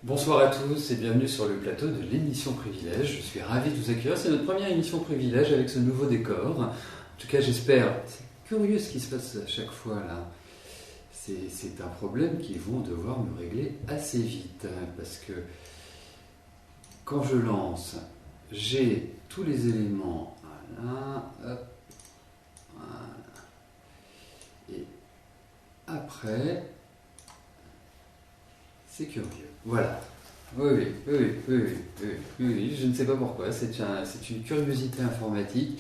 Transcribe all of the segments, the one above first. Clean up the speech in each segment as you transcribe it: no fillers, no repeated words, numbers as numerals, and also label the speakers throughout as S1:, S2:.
S1: Bonsoir à tous et bienvenue sur le plateau de l'émission Privilège. Je suis ravi de vous accueillir. C'est notre première émission Privilège avec ce nouveau décor. En tout cas, j'espère. C'est curieux ce qui se passe à chaque fois là. C'est un problème qu'ils vont devoir me régler assez vite. Parce que quand je lance, j'ai tous les éléments. Voilà, hop, voilà. Et après, c'est curieux. Voilà. Oui, je ne sais pas pourquoi. C'est une curiosité informatique,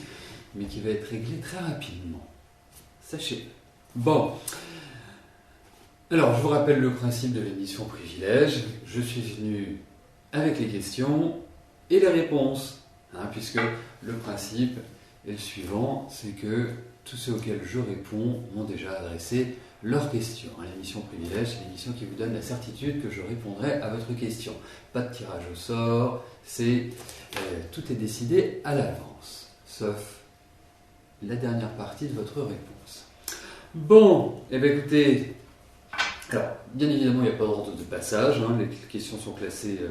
S1: mais qui va être réglée très rapidement. Sachez-le. Bon. Alors, je vous rappelle le principe de l'émission Privilège. Je suis venu avec les questions et les réponses. Puisque le principe est le suivant, c'est que tous ceux auxquels je réponds m'ont déjà adressé leurs questions. L'émission Privilège, c'est l'émission qui vous donne la certitude que je répondrai à votre question. Pas de tirage au sort, tout est décidé à l'avance, sauf la dernière partie de votre réponse. Bon, écoutez, alors, bien évidemment, il n'y a pas d'ordre de passage, les questions sont classées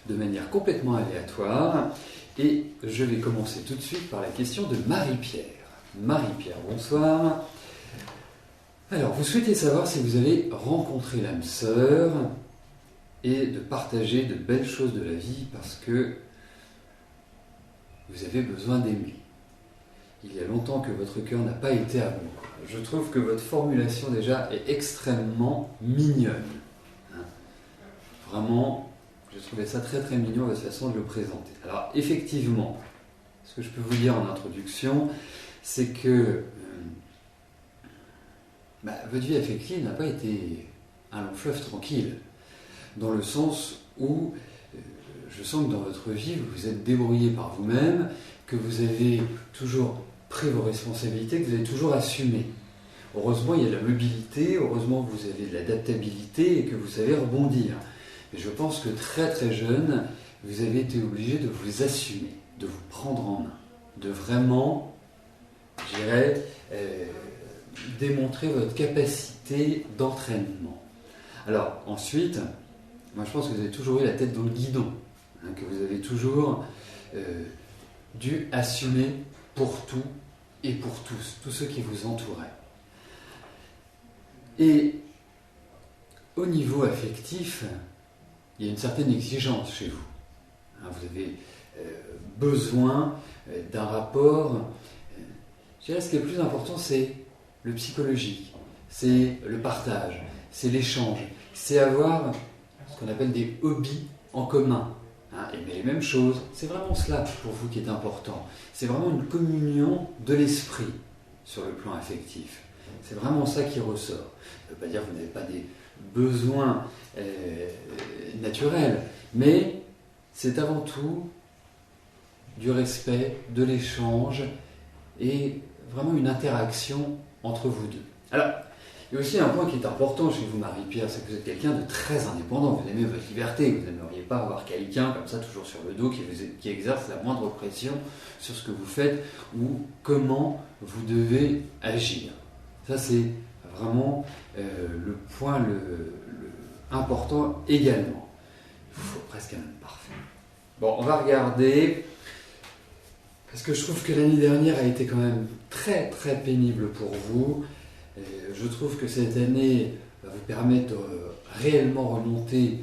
S1: de manière complètement aléatoire, et je vais commencer tout de suite par la question de Marie-Pierre. Marie-Pierre, bonsoir. Alors, vous souhaitez savoir si vous avez rencontré l'âme sœur et de partager de belles choses de la vie parce que vous avez besoin d'aimer. Il y a longtemps que votre cœur n'a pas été amoureux. Je trouve que votre formulation déjà est extrêmement mignonne. Vraiment, j'ai trouvé ça très très mignon, votre façon de le présenter. Alors, effectivement, ce que je peux vous dire en introduction, c'est que votre vie affective n'a pas été un long fleuve tranquille, dans le sens où je sens que dans votre vie, vous vous êtes débrouillé par vous-même, que vous avez toujours pris vos responsabilités, que vous avez toujours assumé. Heureusement, il y a de la mobilité, heureusement que vous avez de l'adaptabilité et que vous savez rebondir. Mais je pense que très très jeune, vous avez été obligé de vous assumer, de vous prendre en main, de vraiment, je dirais, démontrer votre capacité d'entraînement. Alors ensuite, moi je pense que vous avez toujours eu la tête dans le guidon, que vous avez toujours dû assumer pour tout et pour tous ceux qui vous entouraient. Et au niveau affectif, il y a une certaine exigence chez vous. Vous avez besoin d'un rapport. Je dirais ce qui est le plus important, c'est le psychologique, c'est le partage, c'est l'échange, c'est avoir ce qu'on appelle des hobbies en commun, aimer les mêmes choses. C'est vraiment cela pour vous qui est important. C'est vraiment une communion de l'esprit sur le plan affectif. C'est vraiment ça qui ressort. Ça ne veut pas dire que vous n'avez pas des besoins naturels, mais c'est avant tout du respect, de l'échange et vraiment une interaction entre vous deux. Alors, il y a aussi un point qui est important chez vous, Marie-Pierre, c'est que vous êtes quelqu'un de très indépendant. Vous aimez votre liberté, vous n'aimeriez pas avoir quelqu'un comme ça toujours sur le dos qui exerce la moindre pression sur ce que vous faites ou comment vous devez agir. Ça, c'est vraiment le point important également. Il faut presque un homme parfait. Bon, on va regarder, parce que je trouve que l'année dernière a été quand même très très pénible pour vous. Je trouve que cette année va vous permettre de réellement remonter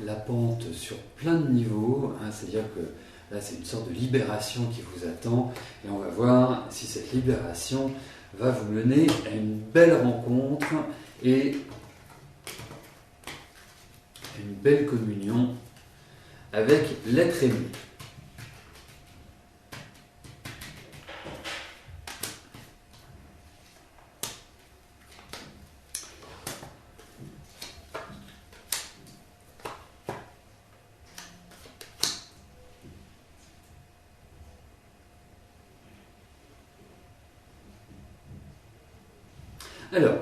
S1: la pente sur plein de niveaux. C'est-à-dire que là, c'est une sorte de libération qui vous attend. Et on va voir si cette libération va vous mener à une belle rencontre et une belle communion avec l'être aimé. Alors,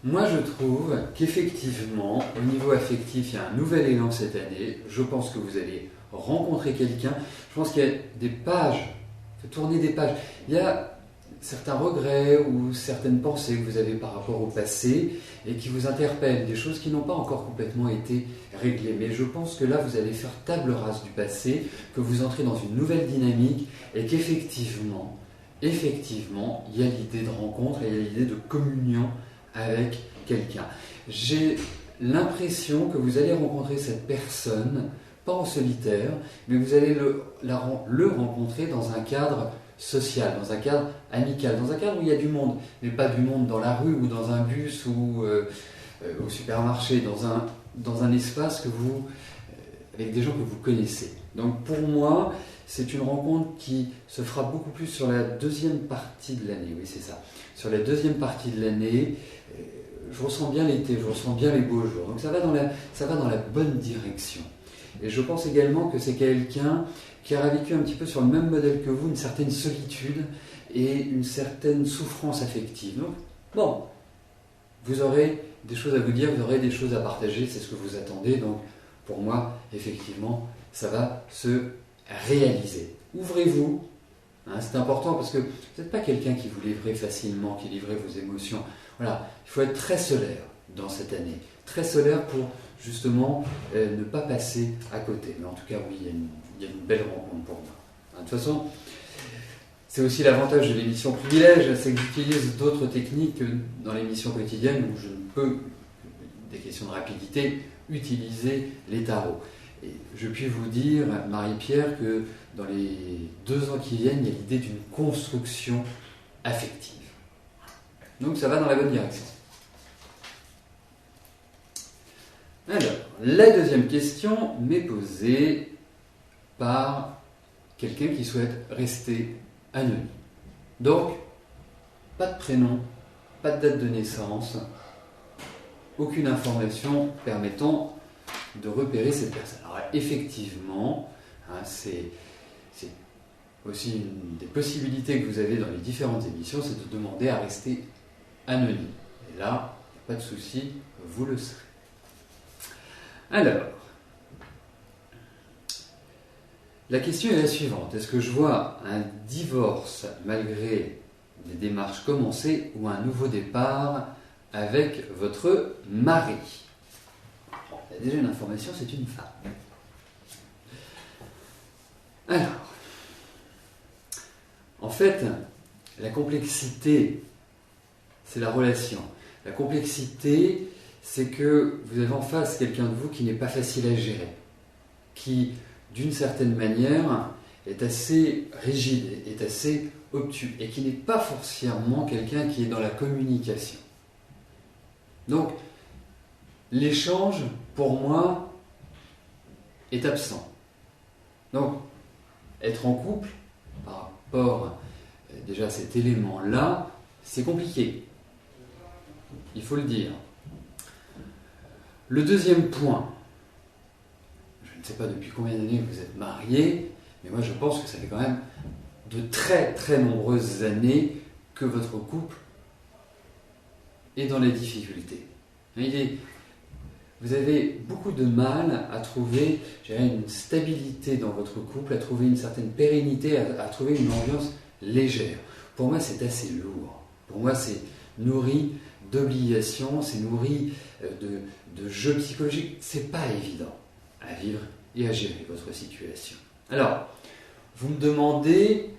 S1: moi je trouve qu'effectivement, au niveau affectif, il y a un nouvel élan cette année. Je pense que vous allez rencontrer quelqu'un. Je pense qu'il y a des pages, il faut tourner des pages. Il y a certains regrets ou certaines pensées que vous avez par rapport au passé et qui vous interpellent, des choses qui n'ont pas encore complètement été réglées. Mais je pense que là, vous allez faire table rase du passé, que vous entrez dans une nouvelle dynamique et qu'effectivement, il y a l'idée de rencontre et il y a l'idée de communion avec quelqu'un. J'ai l'impression que vous allez rencontrer cette personne, pas en solitaire, mais vous allez le rencontrer dans un cadre social, dans un cadre amical, dans un cadre où il y a du monde, mais pas du monde dans la rue ou dans un bus ou au supermarché, dans un espace avec des gens que vous connaissez. Donc pour moi, c'est une rencontre qui se fera beaucoup plus sur la deuxième partie de l'année, oui c'est ça, sur la deuxième partie de l'année. Je ressens bien l'été, je ressens bien les beaux jours, donc ça va dans la bonne direction. Et je pense également que c'est quelqu'un qui aura vécu un petit peu sur le même modèle que vous, une certaine solitude et une certaine souffrance affective. Donc, bon, vous aurez des choses à vous dire, vous aurez des choses à partager, c'est ce que vous attendez. Donc, pour moi, effectivement, ça va se réaliser. Ouvrez-vous, hein, c'est important parce que vous n'êtes pas quelqu'un qui vous livrait facilement, qui livrait vos émotions. Voilà, il faut être très solaire dans cette année, très solaire pour justement ne pas passer à côté. Mais en tout cas, oui, il y a une belle rencontre pour moi. De toute façon, c'est aussi l'avantage de l'émission Privilège, c'est que j'utilise d'autres techniques que dans l'émission quotidienne où je ne peux, des questions de rapidité, utiliser les tarots. Et je puis vous dire, Marie-Pierre, que dans les 2 ans qui viennent, il y a l'idée d'une construction affective. Donc ça va dans la bonne direction. Alors, la deuxième question m'est posée par quelqu'un qui souhaite rester anonyme. Donc, pas de prénom, pas de date de naissance, aucune information permettant de repérer cette personne. Alors, effectivement, hein, c'est aussi une des possibilités que vous avez dans les différentes émissions, c'est de demander à rester anonyme. Et là, pas de souci, vous le serez. Alors, la question est la suivante. Est-ce que je vois un divorce malgré des démarches commencées ou un nouveau départ avec votre mari? Bon, il y a déjà une information, c'est une femme. Alors, en fait, la complexité, c'est la relation. La complexité, c'est que vous avez en face quelqu'un de vous qui n'est pas facile à gérer, qui, d'une certaine manière, est assez rigide, est assez obtus, et qui n'est pas forcément quelqu'un qui est dans la communication. Donc, l'échange, pour moi, est absent. Donc, être en couple, par rapport déjà à cet élément-là, c'est compliqué. Il faut le dire. Le deuxième point, je ne sais pas depuis combien d'années vous êtes mariés, mais moi je pense que ça fait quand même de très très nombreuses années que votre couple est dans les difficultés. Vous avez beaucoup de mal à trouver une stabilité dans votre couple, à trouver une certaine pérennité, à trouver une ambiance légère. Pour moi, c'est assez lourd. Pour moi, c'est nourri d'obligations, c'est nourri de jeux psychologiques. C'est pas évident à vivre et à gérer votre situation. Alors, vous me demandez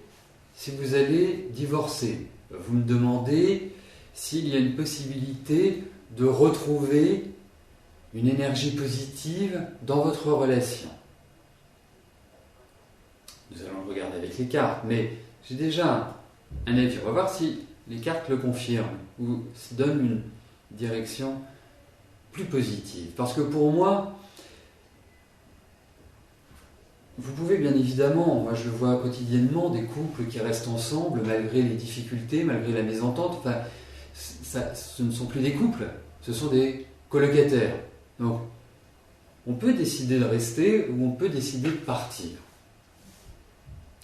S1: si vous allez divorcer. Vous me demandez s'il y a une possibilité de retrouver une énergie positive dans votre relation. Nous allons le regarder avec les cartes, mais j'ai déjà un avis. On va voir si les cartes le confirment ou se donnent une direction plus positive. Parce que pour moi, vous pouvez bien évidemment, moi je le vois quotidiennement, des couples qui restent ensemble malgré les difficultés, malgré la mésentente. Enfin, ce ne sont plus des couples, ce sont des colocataires. Donc, on peut décider de rester ou on peut décider de partir.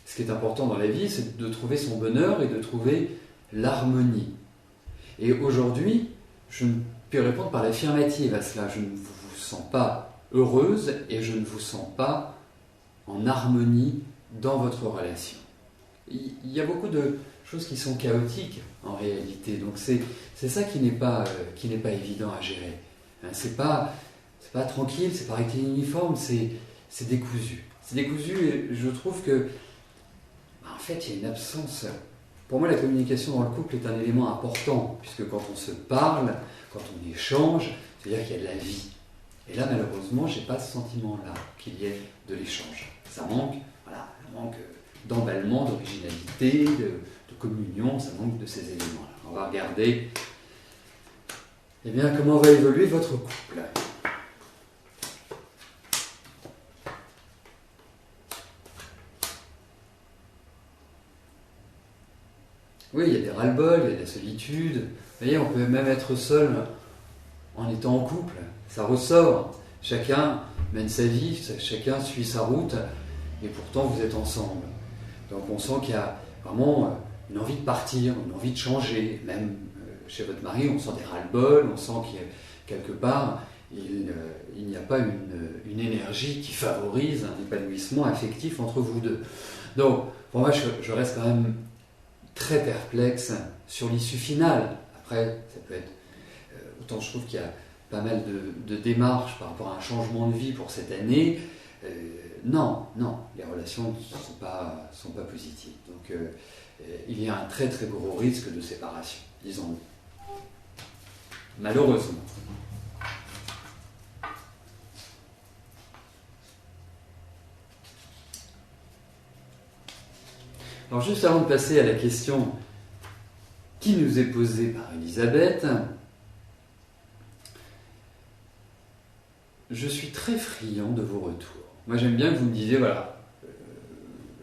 S1: Ce qui est important dans la vie, c'est de trouver son bonheur et de trouver l'harmonie. Et aujourd'hui, je ne peux répondre par l'affirmative à cela. Je ne vous sens pas heureuse et je ne vous sens pas en harmonie dans votre relation. Il y a beaucoup de choses qui sont chaotiques en réalité. Donc c'est ça qui n'est pas évident à gérer. Hein, c'est pas tranquille, c'est pas rectiligne-uniforme, c'est décousu. C'est décousu et je trouve que en fait il y a une absence. Pour moi la communication dans le couple est un élément important puisque quand on se parle, quand on échange, c'est-à-dire qu'il y a de la vie. Et là malheureusement j'ai pas ce sentiment-là qu'il y ait de l'échange. Ça manque, voilà, un manque d'emballement, d'originalité, de communion, ça manque de ces éléments-là. On va regarder eh bien, comment va évoluer votre couple. Oui, il y a des ras-le-bol, il y a de la solitude. Vous voyez, on peut même être seul en étant en couple. Ça ressort. Chacun mène sa vie, chacun suit sa route, et pourtant vous êtes ensemble. Donc on sent qu'il y a vraiment une envie de partir, une envie de changer. Même chez votre mari, on sent des ras-le-bol, on sent qu'il y a quelque part, il n'y a pas une énergie qui favorise un épanouissement affectif entre vous deux. Donc, pour moi, je reste quand même très perplexe sur l'issue finale. Après, ça peut être... autant je trouve qu'il y a pas mal de démarches par rapport à un changement de vie pour cette année. Non, les relations ne sont pas positives. Donc, il y a un très très gros risque de séparation, disons-nous. Malheureusement. Alors juste avant de passer à la question qui nous est posée par Elisabeth, je suis très friand de vos retours. Moi j'aime bien que vous me disiez, voilà,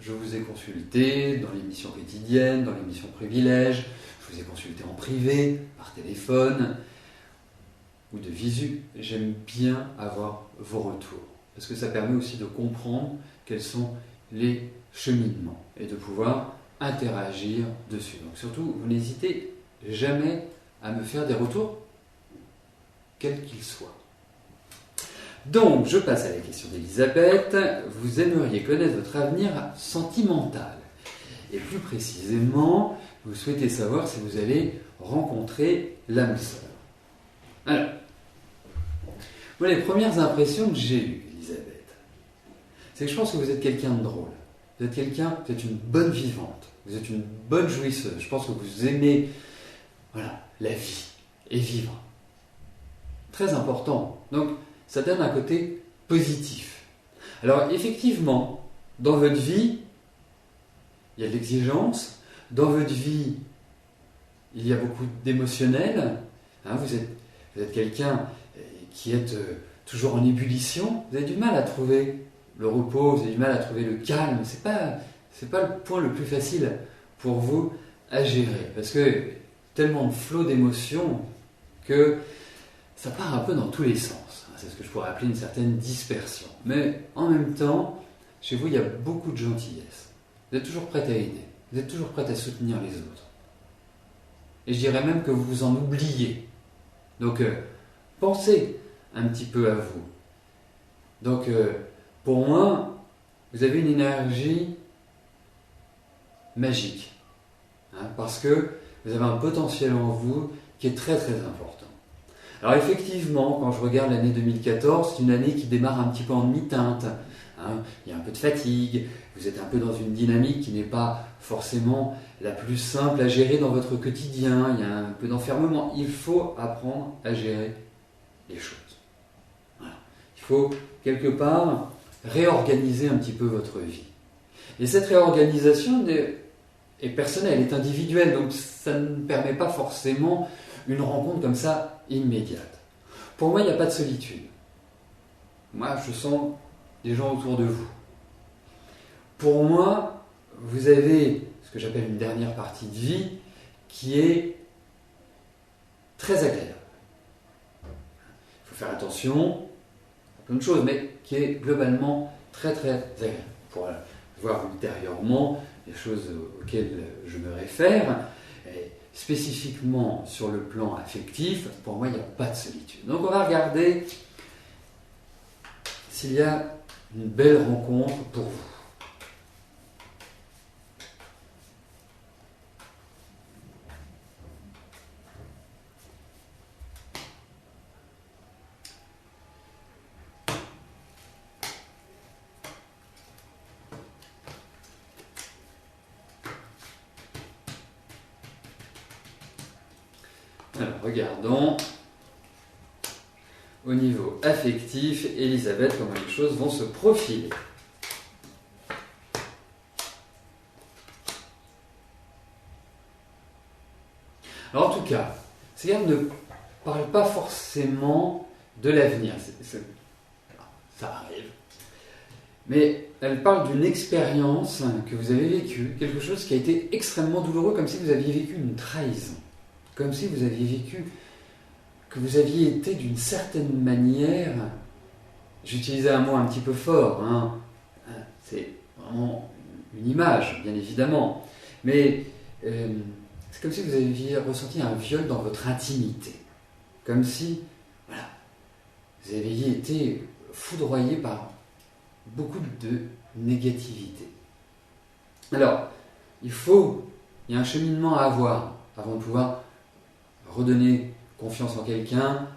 S1: je vous ai consulté dans l'émission quotidienne, dans l'émission Privilège, je vous ai consulté en privé, par téléphone ou de visu. J'aime bien avoir vos retours, parce que ça permet aussi de comprendre quels sont les cheminements et de pouvoir interagir dessus. Donc surtout, vous n'hésitez jamais à me faire des retours, quels qu'ils soient. Donc, je passe à la question d'Elisabeth. Vous aimeriez connaître votre avenir sentimental. Et plus précisément, vous souhaitez savoir si vous allez rencontrer l'âme sœur. Alors, moi, les premières impressions que j'ai eues, Elisabeth, c'est que je pense que vous êtes quelqu'un de drôle. Vous êtes une bonne vivante. Vous êtes une bonne jouisseuse. Je pense que vous aimez, voilà, la vie et vivre. Très important. Donc, ça donne un côté positif. Alors, effectivement, dans votre vie, il y a de l'exigence. Dans votre vie, il y a beaucoup d'émotionnel. Hein, vous êtes quelqu'un qui est toujours en ébullition. Vous avez du mal à trouver le repos, vous avez du mal à trouver le calme. C'est pas le point le plus facile pour vous à gérer. Parce que tellement de flot d'émotions que ça part un peu dans tous les sens. C'est ce que je pourrais appeler une certaine dispersion. Mais en même temps, chez vous, il y a beaucoup de gentillesse. Vous êtes toujours prête à aider. Vous êtes toujours prête à soutenir les autres. Et je dirais même que vous vous en oubliez. Donc, pensez un petit peu à vous. Donc, pour moi, vous avez une énergie magique. Hein, parce que vous avez un potentiel en vous qui est très très important. Alors effectivement, quand je regarde l'année 2014, c'est une année qui démarre un petit peu en demi-teinte. Hein, il y a un peu de fatigue, vous êtes un peu dans une dynamique qui n'est pas forcément la plus simple à gérer dans votre quotidien, il y a un peu d'enfermement. Il faut apprendre à gérer les choses. Voilà. Il faut quelque part réorganiser un petit peu votre vie. Et cette réorganisation est personnelle, est individuelle, donc ça ne permet pas forcément une rencontre comme ça immédiate. Pour moi, il n'y a pas de solitude. Moi, je sens des gens autour de vous. Pour moi, vous avez ce que j'appelle une dernière partie de vie qui est très agréable. Il faut faire attention à plein de choses, mais qui est globalement très très agréable. Pour voir ultérieurement les choses auxquelles je me réfère. Et spécifiquement sur le plan affectif, pour moi, il n'y a pas de solitude. Donc on va regarder s'il y a une belle rencontre pour vous. Alors, regardons. Au niveau affectif, Elisabeth, comment les choses vont se profiler. Alors, en tout cas, ces cartes ne parlent pas forcément de l'avenir. Ça arrive. Mais elles parlent d'une expérience que vous avez vécue, quelque chose qui a été extrêmement douloureux, comme si vous aviez vécu une trahison. Comme si vous aviez vécu, que vous aviez été d'une certaine manière, j'utilisais un mot un petit peu fort, hein, c'est vraiment une image, bien évidemment, mais c'est comme si vous aviez ressenti un viol dans votre intimité, comme si, voilà, vous aviez été foudroyé par beaucoup de négativité. Alors, il y a un cheminement à avoir avant de pouvoir redonner confiance en quelqu'un,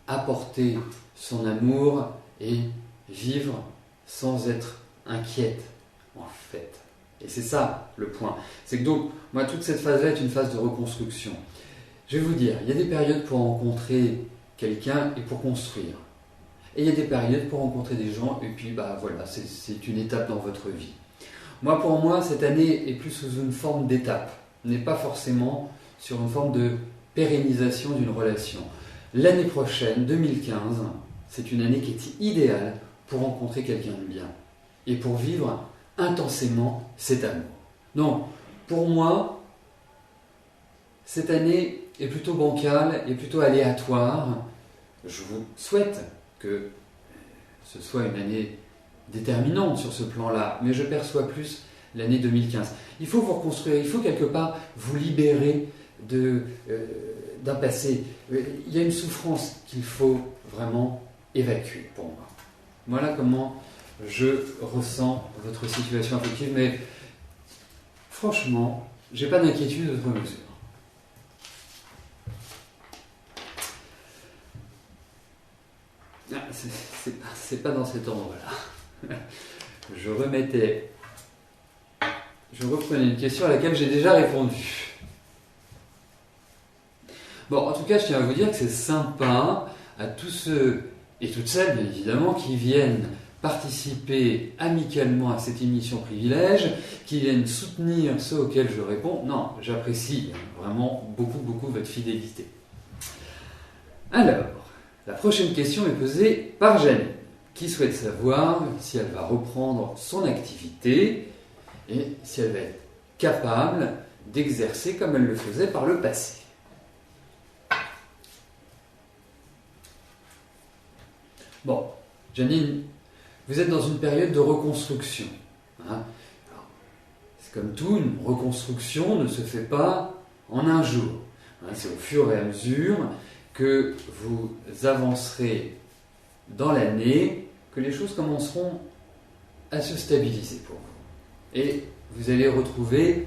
S1: apporter son amour et vivre sans être inquiète, en fait. Et c'est ça le point. C'est que donc, moi, toute cette phase-là est une phase de reconstruction. Je vais vous dire, il y a des périodes pour rencontrer quelqu'un et pour construire. Et il y a des périodes pour rencontrer des gens, et puis voilà, c'est une étape dans votre vie. Pour moi, cette année est plus sous une forme d'étape, n'est pas forcément sur une forme de pérennisation d'une relation. L'année prochaine, 2015, c'est une année qui est idéale pour rencontrer quelqu'un de bien et pour vivre intensément cet amour. Donc, pour moi, cette année est plutôt bancale et plutôt aléatoire. Je vous souhaite que ce soit une année déterminante sur ce plan-là, mais je perçois plus l'année 2015. Il faut vous reconstruire, il faut quelque part vous libérer d'un passé. Il y a une souffrance qu'il faut vraiment évacuer pour moi. Voilà comment je ressens votre situation affective, mais franchement, j'ai pas d'inquiétude de votre mesure. C'est pas dans cet ordre-là. Je reprenais une question à laquelle j'ai déjà répondu. Bon, en tout cas, je tiens à vous dire que c'est sympa à tous ceux et toutes celles, bien évidemment, qui viennent participer amicalement à cette émission Privilège, qui viennent soutenir ceux auxquels je réponds. Non, j'apprécie vraiment beaucoup, beaucoup votre fidélité. Alors, la prochaine question est posée par Janine, qui souhaite savoir si elle va reprendre son activité et si elle va être capable d'exercer comme elle le faisait par le passé. Bon, Janine, vous êtes dans une période de reconstruction. Hein. Alors, c'est comme tout, une reconstruction ne se fait pas en un jour. Hein, c'est au fur et à mesure que vous avancerez dans l'année que les choses commenceront à se stabiliser pour vous. Et vous allez retrouver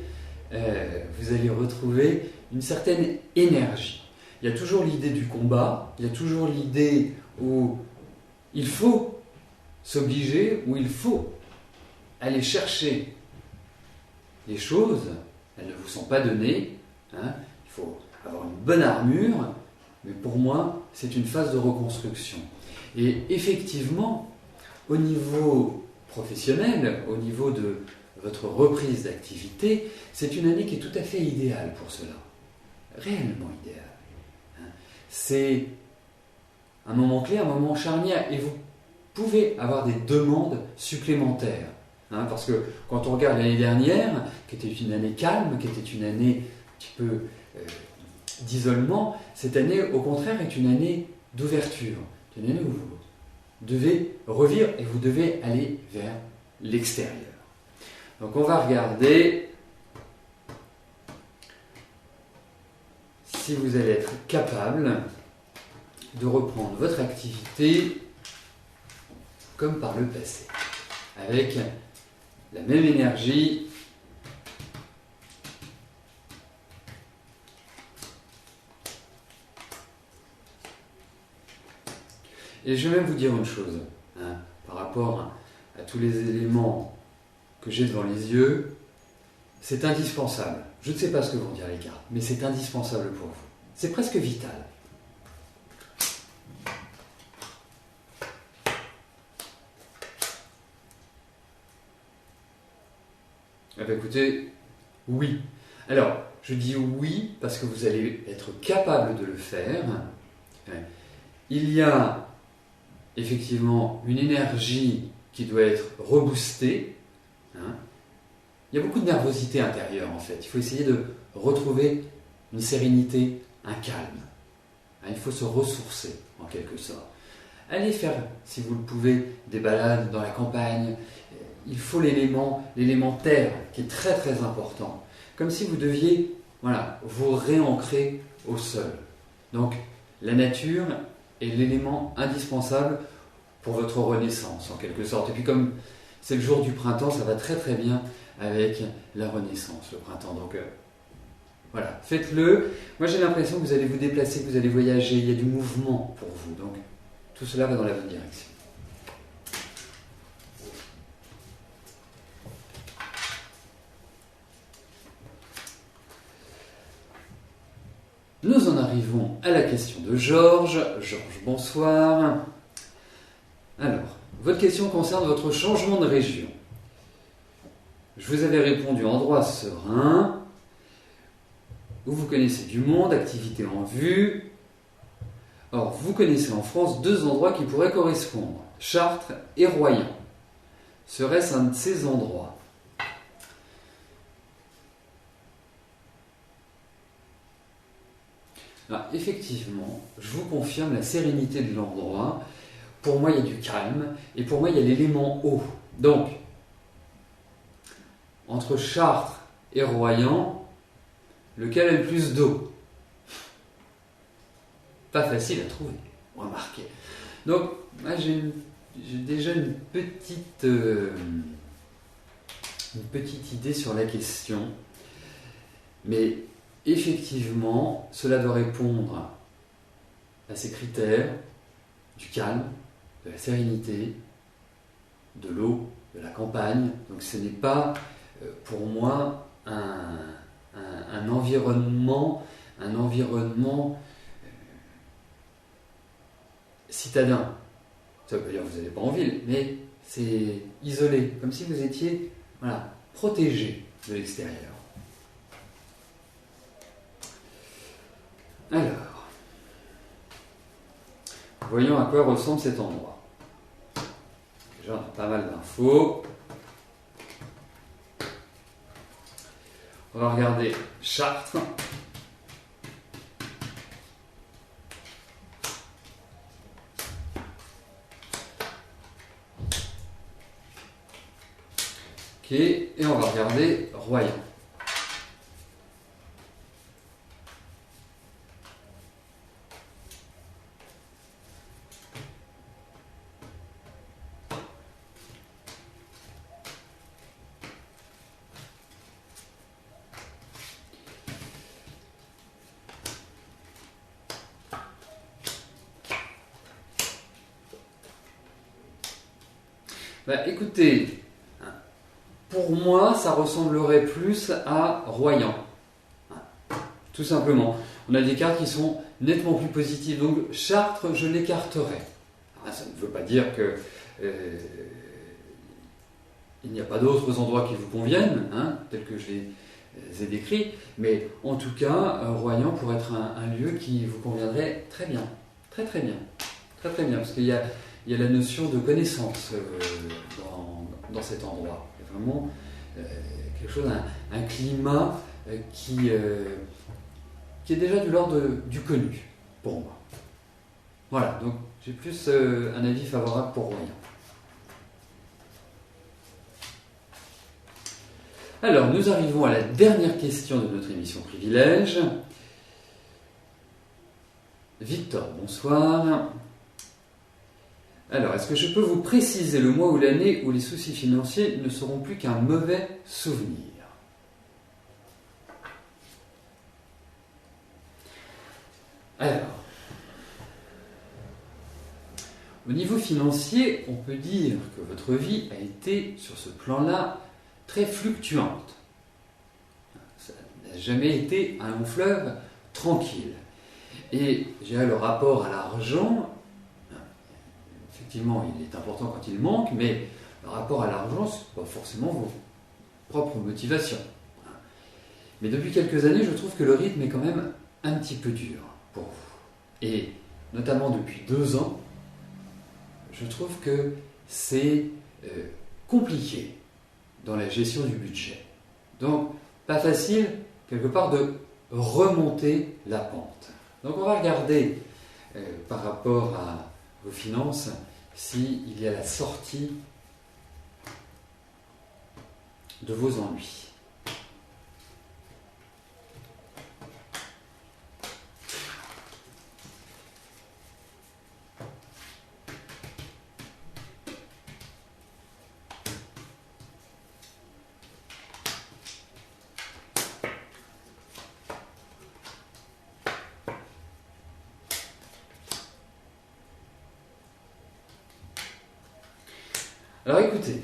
S1: une certaine énergie. Il y a toujours l'idée du combat, il y a toujours l'idée où il faut s'obliger, où il faut aller chercher les choses, elles ne vous sont pas données, hein. Il faut avoir une bonne armure, mais pour moi, c'est une phase de reconstruction. Et effectivement, au niveau professionnel, au niveau de votre reprise d'activité, c'est une année qui est tout à fait idéale pour cela. Réellement idéale. C'est un moment clé, un moment charnière, et vous pouvez avoir des demandes supplémentaires. Hein, parce que quand on regarde l'année dernière, qui était une année calme, qui était une année un petit peu d'isolement, cette année, au contraire, est une année d'ouverture. C'est une année où vous devez revivre et vous devez aller vers l'extérieur. Donc on va regarder si vous allez être capable de reprendre votre activité comme par le passé, avec la même énergie. Et je vais même vous dire une chose, hein, par rapport à tous les éléments que j'ai devant les yeux, c'est indispensable. Je ne sais pas ce que vont dire les cartes, mais c'est indispensable pour vous. C'est presque vital. Eh bien, écoutez, oui. Alors, je dis oui parce que vous allez être capable de le faire. Il y a effectivement une énergie qui doit être reboostée. Il y a beaucoup de nervosité intérieure en fait. Il faut essayer de retrouver une sérénité, un calme. Il faut se ressourcer en quelque sorte. Allez faire, si vous le pouvez, des balades dans la campagne. Il faut l'élément terre qui est très très important. Comme si vous deviez vous réancrer au sol. Donc la nature est l'élément indispensable pour votre renaissance en quelque sorte. Et puis comme c'est le jour du printemps, ça va très très bien avec la renaissance, le printemps. Donc voilà, faites-le. Moi j'ai l'impression que vous allez vous déplacer, que vous allez voyager, il y a du mouvement pour vous. Donc tout cela va dans la bonne direction. Nous en arrivons à la question de Georges. Georges, bonsoir. Alors, votre question concerne votre changement de région. Je vous avais répondu endroit serein, où vous connaissez du monde, activité en vue. Or, vous connaissez en France 2 endroits qui pourraient correspondre, Chartres et Royan. Serait-ce un de ces endroits ? Alors, effectivement, je vous confirme la sérénité de l'endroit. Pour moi, il y a du calme et pour moi, il y a l'élément eau. Donc, entre Chartres et Royan, lequel a le plus d'eau ? Pas facile à trouver, remarquez. Donc, moi, j'ai déjà une petite idée sur la question. Mais effectivement, cela doit répondre à ces critères du calme, de la sérénité, de l'eau, de la campagne. Donc ce n'est pas pour moi un environnement citadin. Ça veut pas dire que vous n'allez pas en ville, mais c'est isolé, comme si vous étiez protégé de l'extérieur. Alors, voyons à quoi ressemble cet endroit. Déjà, on a pas mal d'infos. On va regarder Chartres. Ok, et on va regarder Royan. Écoutez, pour moi, ça ressemblerait plus à Royan. Tout simplement. On a des cartes qui sont nettement plus positives. Donc, Chartres, je l'écarterai. Ça ne veut pas dire que il n'y a pas d'autres endroits qui vous conviennent, tels que je les ai décrits. Mais en tout cas, Royan pourrait être un lieu qui vous conviendrait très bien. Très très bien. Très très bien. Parce qu'il y a la notion de connaissance dans cet endroit. Il y a vraiment quelque chose, un climat qui est déjà de l'ordre du connu, pour moi. Voilà, donc j'ai plus un avis favorable pour Royan. Alors, nous arrivons à la dernière question de notre émission Privilège. Victor, bonsoir. Alors, est-ce que je peux vous préciser le mois ou l'année où les soucis financiers ne seront plus qu'un mauvais souvenir ? Alors, au niveau financier, on peut dire que votre vie a été, sur ce plan-là, très fluctuante. Ça n'a jamais été un long fleuve tranquille. Et je dirais le rapport à l'argent, effectivement, il est important quand il manque, mais le rapport à l'argent, ce n'est pas forcément vos propres motivations. Mais depuis quelques années, je trouve que le rythme est quand même un petit peu dur pour vous. Et notamment depuis 2 ans, je trouve que c'est compliqué dans la gestion du budget. Donc, pas facile, quelque part, de remonter la pente. Donc, on va regarder par rapport à vos finances s'il y a la sortie de vos ennuis. Alors écoutez,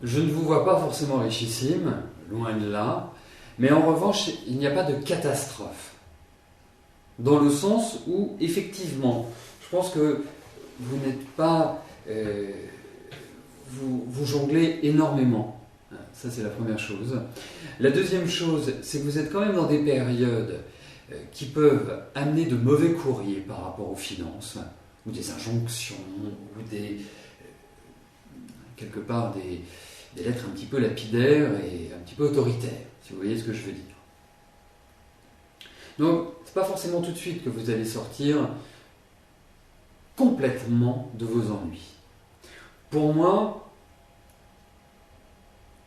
S1: je ne vous vois pas forcément richissime, loin de là, mais en revanche, il n'y a pas de catastrophe. Dans le sens où, effectivement, je pense que vous n'êtes pas... vous jonglez énormément. Ça, c'est la première chose. La deuxième chose, c'est que vous êtes quand même dans des périodes qui peuvent amener de mauvais courriers par rapport aux finances, ou des injonctions, ou quelque part des lettres un petit peu lapidaires et un petit peu autoritaires, si vous voyez ce que je veux dire. Donc, c'est pas forcément tout de suite que vous allez sortir complètement de vos ennuis. Pour moi,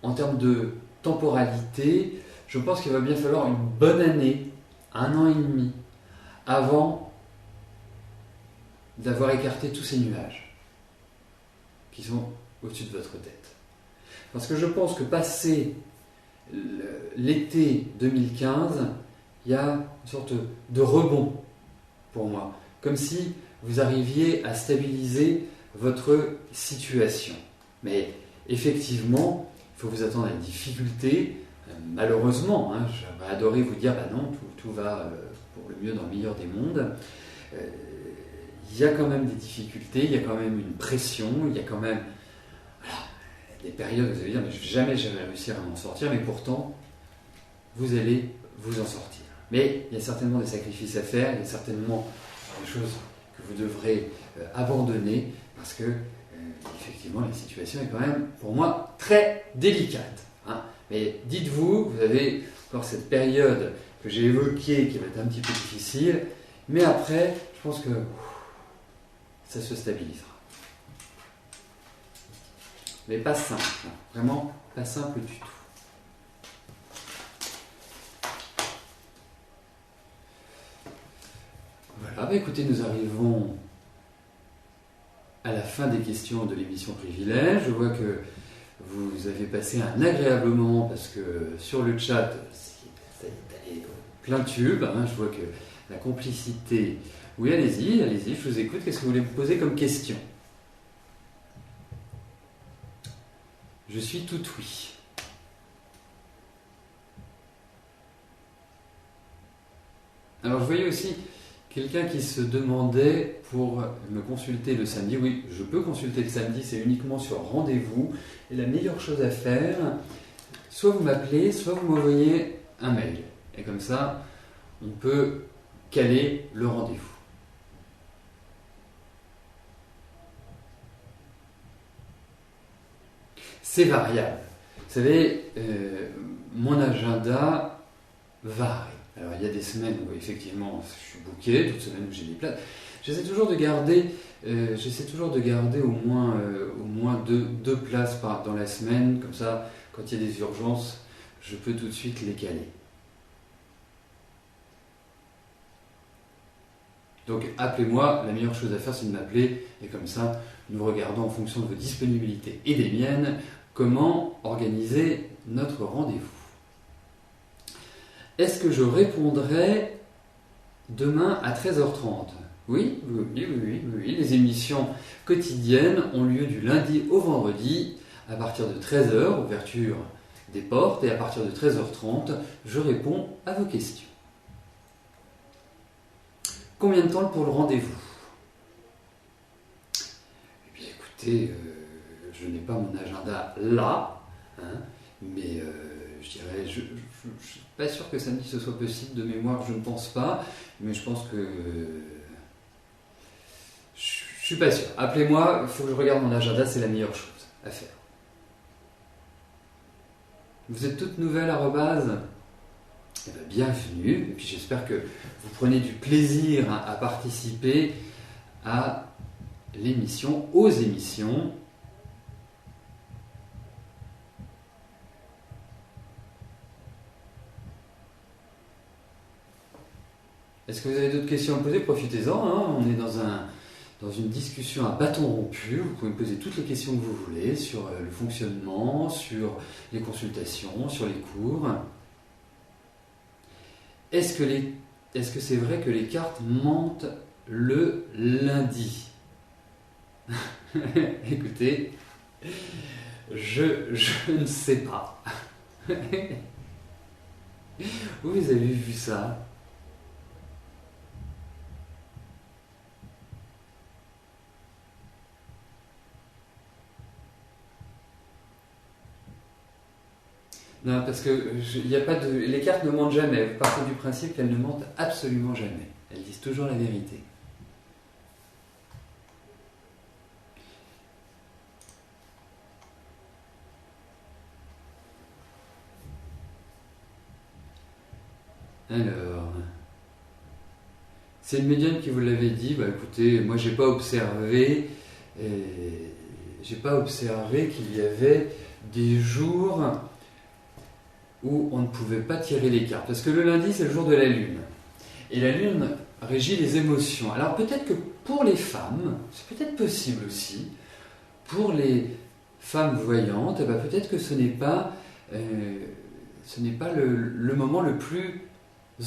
S1: en termes de temporalité, je pense qu'il va bien falloir une bonne année, 1 an et demi, avant d'avoir écarté tous ces nuages qui sont au-dessus de votre tête. Parce que je pense que passé l'été 2015, il y a une sorte de rebond pour moi. Comme si vous arriviez à stabiliser votre situation. Mais effectivement, il faut vous attendre à une difficulté. Malheureusement, j'aurais adoré vous dire non, tout va pour le mieux dans le meilleur des mondes. Il y a quand même des difficultés, il y a quand même une pression, il y a quand même des périodes où vous allez dire mais jamais je vais réussir à m'en sortir, mais pourtant vous allez vous en sortir. Mais il y a certainement des sacrifices à faire, il y a certainement des choses que vous devrez abandonner parce que effectivement la situation est quand même pour moi très délicate. Mais dites-vous, vous avez encore cette période que j'ai évoquée qui va être un petit peu difficile, mais après je pense que ça se stabilisera. Mais pas simple, vraiment pas simple du tout. Voilà, écoutez, nous arrivons à la fin des questions de l'émission Privilège. Je vois que vous avez passé un agréable moment parce que sur le chat, ça est allé plein tube. Je vois que la complicité... Oui, allez-y, je vous écoute. Qu'est-ce que vous voulez me poser comme question ? Je suis tout oui. Alors, je voyais aussi quelqu'un qui se demandait pour me consulter le samedi. Oui, je peux consulter le samedi, c'est uniquement sur rendez-vous. Et la meilleure chose à faire, soit vous m'appelez, soit vous m'envoyez un mail. Et comme ça, on peut caler le rendez-vous. C'est variable. Vous savez, mon agenda varie. Alors, il y a des semaines où, effectivement, je suis booké, d'autres semaines où j'ai des places. J'essaie toujours de garder au moins deux places dans la semaine. Comme ça, quand il y a des urgences, je peux tout de suite les caler. Donc, appelez-moi. La meilleure chose à faire, c'est de m'appeler. Et comme ça, nous regardons en fonction de vos disponibilités et des miennes, comment organiser notre rendez-vous. Est-ce que je répondrai demain à 13h30 ? Oui. Les émissions quotidiennes ont lieu du lundi au vendredi à partir de 13h, ouverture des portes, et à partir de 13h30, je réponds à vos questions. Combien de temps pour le rendez-vous? Eh bien écoutez, je n'ai pas mon agenda là, hein, mais je dirais, je ne suis pas sûr que samedi ce soit possible de mémoire, je ne pense pas, mais je pense que je suis pas sûr. Appelez-moi, il faut que je regarde mon agenda, c'est la meilleure chose à faire. Vous êtes toute nouvelle arrobase? Eh bien, bienvenue, et puis j'espère que vous prenez du plaisir à participer à l'émission, aux émissions. Est-ce que vous avez d'autres questions à me poser? Profitez-en, hein. On est dans une discussion à bâton rompu. Vous pouvez me poser toutes les questions que vous voulez sur le fonctionnement, sur les consultations, sur les cours. Est-ce que c'est vrai que les cartes mentent le lundi? Écoutez, je ne sais pas. Où vous avez vu ça? Non, parce que les cartes ne mentent jamais. Vous partez du principe qu'elles ne mentent absolument jamais. Elles disent toujours la vérité. Alors, c'est le médium qui vous l'avait dit. Bah écoutez, moi j'ai pas observé qu'il y avait des jours où on ne pouvait pas tirer les cartes. Parce que le lundi, c'est le jour de la Lune. Et la Lune régit les émotions. Alors peut-être que pour les femmes, c'est peut-être possible aussi, pour les femmes voyantes, eh ben, peut-être que ce n'est pas le moment le plus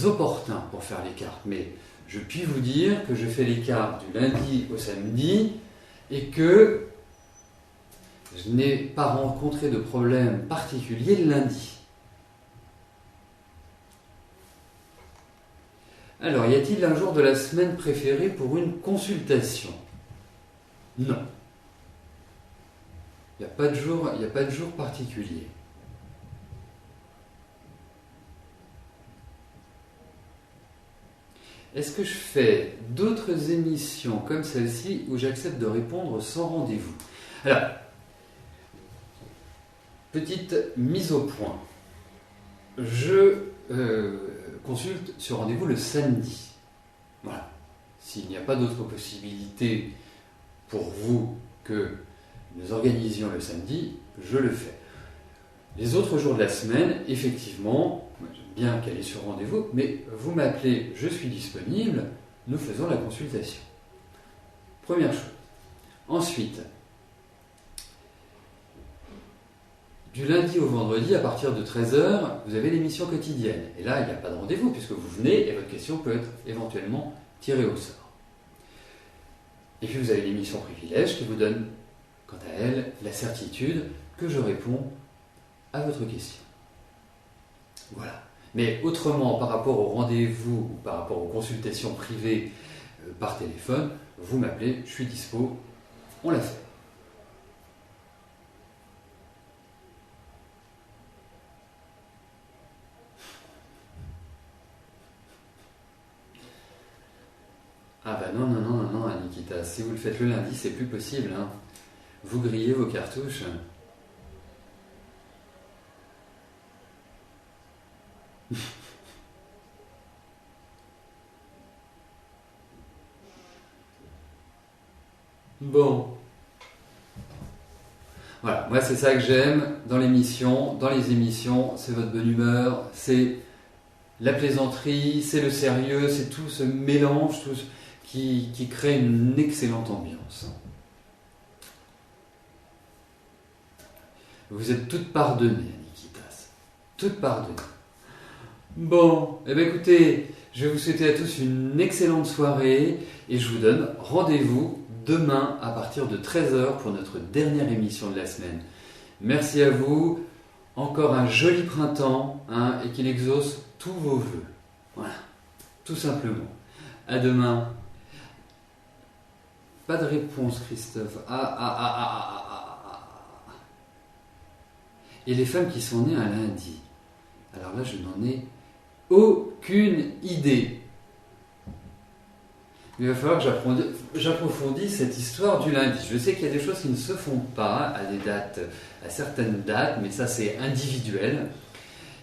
S1: opportun pour faire les cartes. Mais je puis vous dire que je fais les cartes du lundi au samedi et que je n'ai pas rencontré de problème particulier le lundi. Alors, y a-t-il un jour de la semaine préféré pour une consultation? Non. Il n'y a pas de jour particulier. Est-ce que je fais d'autres émissions comme celle-ci où j'accepte de répondre sans rendez-vous? Alors, petite mise au point. Je consulte sur rendez-vous le samedi. Voilà. S'il n'y a pas d'autre possibilité pour vous que nous organisions le samedi, je le fais. Les autres jours de la semaine, effectivement, j'aime bien caler sur rendez-vous, mais vous m'appelez, je suis disponible, nous faisons la consultation. Première chose. Ensuite, du lundi au vendredi, à partir de 13h, vous avez l'émission quotidienne. Et là, il n'y a pas de rendez-vous, puisque vous venez et votre question peut être éventuellement tirée au sort. Et puis vous avez l'émission privilège qui vous donne, quant à elle, la certitude que je réponds à votre question. Voilà. Mais autrement, par rapport au rendez-vous ou par rapport aux consultations privées par téléphone, vous m'appelez, je suis dispo, on l'a fait. Ah bah non, Nikita, si vous le faites le lundi, c'est plus possible, hein. Vous grillez vos cartouches. Bon. Voilà, moi c'est ça que j'aime dans l'émission, dans les émissions, c'est votre bonne humeur, c'est la plaisanterie, c'est le sérieux, c'est tout ce mélange qui crée une excellente ambiance. Vous êtes toutes pardonnées, Nikitas. Toutes pardonnées. Bon, eh bien écoutez, je vais vous souhaiter à tous une excellente soirée et je vous donne rendez-vous demain à partir de 13h pour notre dernière émission de la semaine. Merci à vous, encore un joli printemps et qu'il exauce tous vos vœux. Voilà, tout simplement. À demain. Pas de réponse, Christophe. Et les femmes qui sont nées un lundi. Alors là, je n'en ai aucune idée. Il va falloir que j'approfondisse cette histoire du lundi. Je sais qu'il y a des choses qui ne se font pas à certaines dates, mais ça c'est individuel.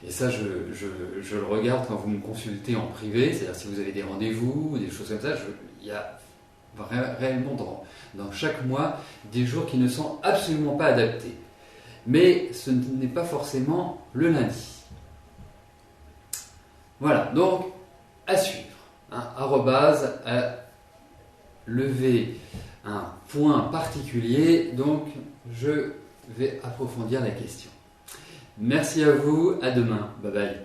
S1: Et ça, je le regarde quand vous me consultez en privé, c'est-à-dire si vous avez des rendez-vous ou des choses comme ça, il y a réellement dans chaque mois des jours qui ne sont absolument pas adaptés. Mais ce n'est pas forcément le lundi. Voilà, donc à suivre. Arrobase, lever un point particulier, donc je vais approfondir la question. Merci à vous, à demain, bye bye.